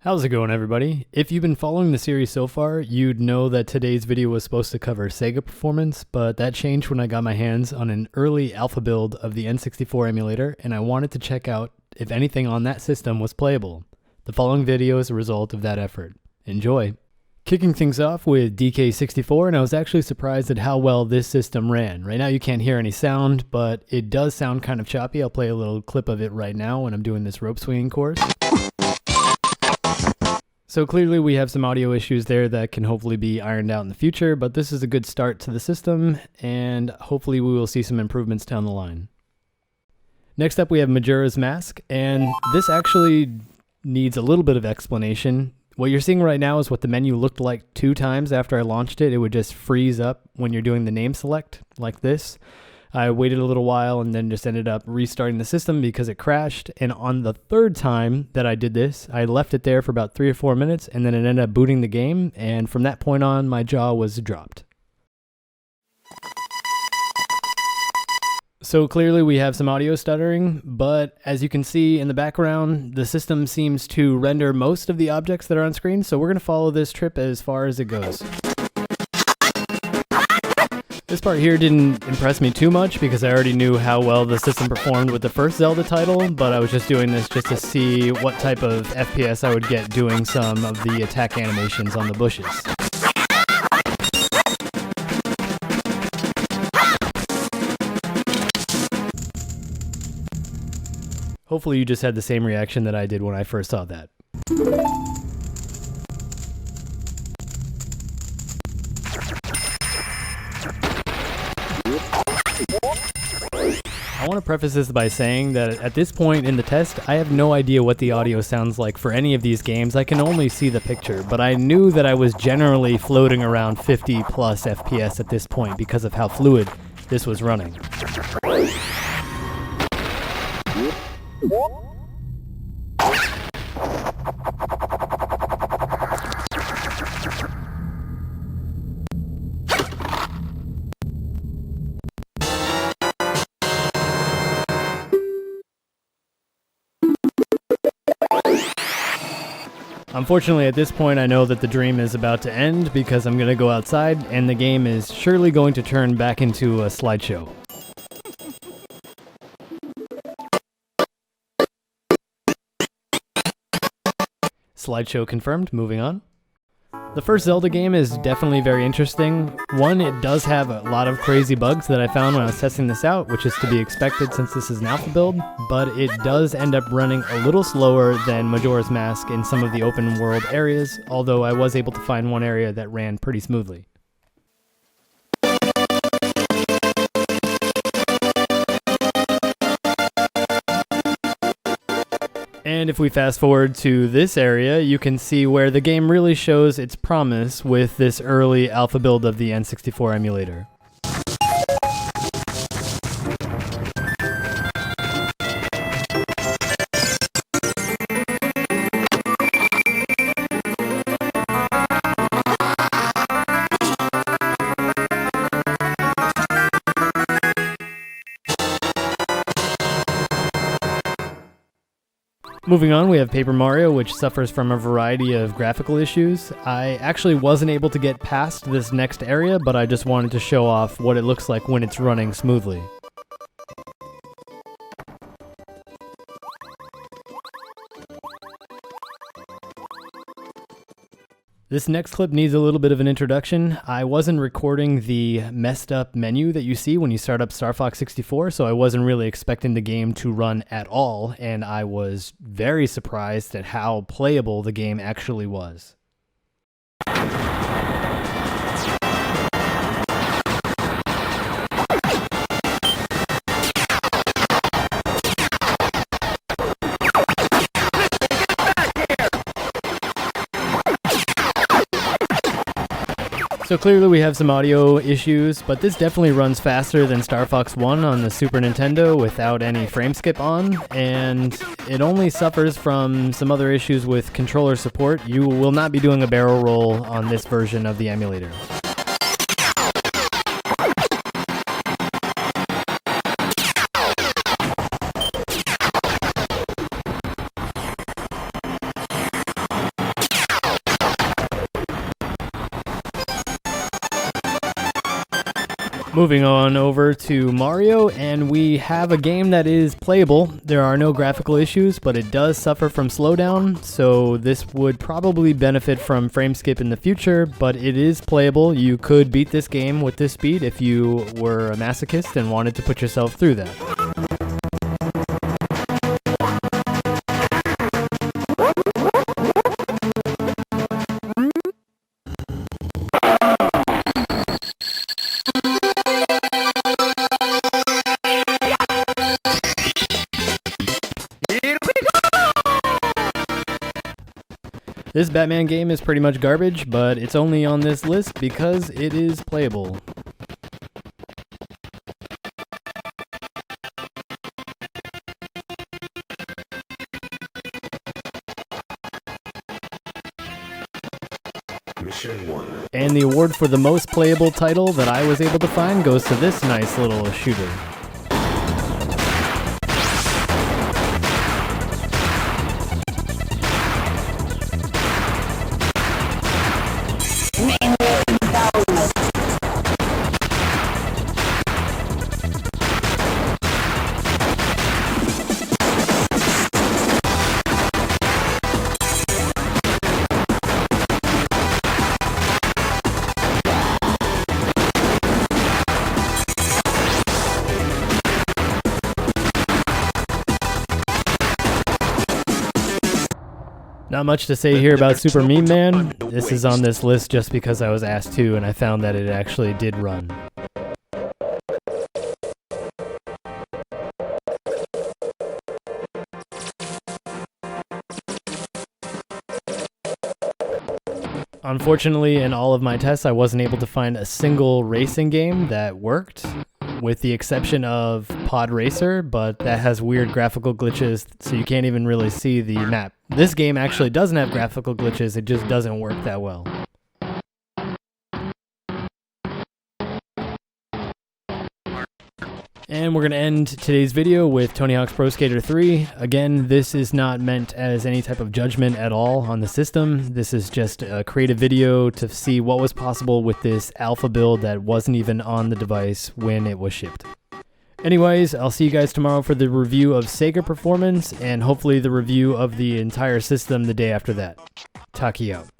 How's it going, everybody? If you've been following the series so far, you'd know that today's video was supposed to cover Sega performance, but that changed when I got my hands on an early alpha build of the N64 emulator, and I wanted to check out if anything on that system was playable. The following video is a result of that effort. Enjoy! Kicking things off with DK64, and I was actually surprised at how well this system ran. Right now you can't hear any sound, but it does sound kind of choppy. I'll play a little clip of it right now when I'm doing this rope swinging course. So clearly we have some audio issues there that can hopefully be ironed out in the future, but this is a good start to the system, and hopefully we will see some improvements down the line. Next up we have Majora's Mask, and this actually needs a little bit of explanation. What you're seeing right now is what the menu looked like 2 times after I launched it. It would just freeze up when you're doing the name select, like this. I waited a little while and then just ended up restarting the system because it crashed. And on the 3rd time that I did this, I left it there for about 3 or 4 minutes and then it ended up booting the game. And from that point on, my jaw was dropped. So clearly we have some audio stuttering, but as you can see in the background, the system seems to render most of the objects that are on screen. So we're going to follow this trip as far as it goes. This part here didn't impress me too much because I already knew how well the system performed with the first Zelda title, but I was just doing this just to see what type of FPS I would get doing some of the attack animations on the bushes. Hopefully you just had the same reaction that I did when I first saw that. I want to preface this by saying that at this point in the test, I have no idea what the audio sounds like for any of these games. I can only see the picture, but I knew that I was generally floating around 50 plus FPS at this point because of how fluid this was running. Unfortunately, at this point, I know that the dream is about to end because I'm going to go outside and the game is surely going to turn back into a slideshow. Slideshow confirmed, moving on. The first Zelda game is definitely very interesting. One, it does have a lot of crazy bugs that I found when I was testing this out, which is to be expected since this is an alpha build, but it does end up running a little slower than Majora's Mask in some of the open world areas, although I was able to find one area that ran pretty smoothly. And if we fast forward to this area, you can see where the game really shows its promise with this early alpha build of the N64 emulator. Moving on, we have Paper Mario, which suffers from a variety of graphical issues. I actually wasn't able to get past this next area, but I just wanted to show off what it looks like when it's running smoothly. This next clip needs a little bit of an introduction. I wasn't recording the messed up menu that you see when you start up Star Fox 64, so I wasn't really expecting the game to run at all, and I was very surprised at how playable the game actually was. So clearly we have some audio issues, but this definitely runs faster than Star Fox 1 on the Super Nintendo without any frame skip on, and it only suffers from some other issues with controller support. You will not be doing a barrel roll on this version of the emulator. Moving on over to Mario, and we have a game that is playable. There are no graphical issues, but it does suffer from slowdown, so this would probably benefit from frame skip in the future, but it is playable. You could beat this game with this speed if you were a masochist and wanted to put yourself through that. This Batman game is pretty much garbage, but it's only on this list because it is playable. Mission 1. And the award for the most playable title that I was able to find goes to this nice little shooter. Not much to say here about Super Meme Man. This is on this list just because I was asked to, and I found that it actually did run. Unfortunately, in all of my tests, I wasn't able to find a single racing game that worked, with the exception of Pod Racer, but that has weird graphical glitches, so you can't even really see the map. This game actually doesn't have graphical glitches, it just doesn't work that well. And we're going to end today's video with Tony Hawk's Pro Skater 3. Again, this is not meant as any type of judgment at all on the system. This is just a creative video to see what was possible with this alpha build that wasn't even on the device when it was shipped. Anyways, I'll see you guys tomorrow for the review of Sega Performance and hopefully the review of the entire system the day after that. Taki out.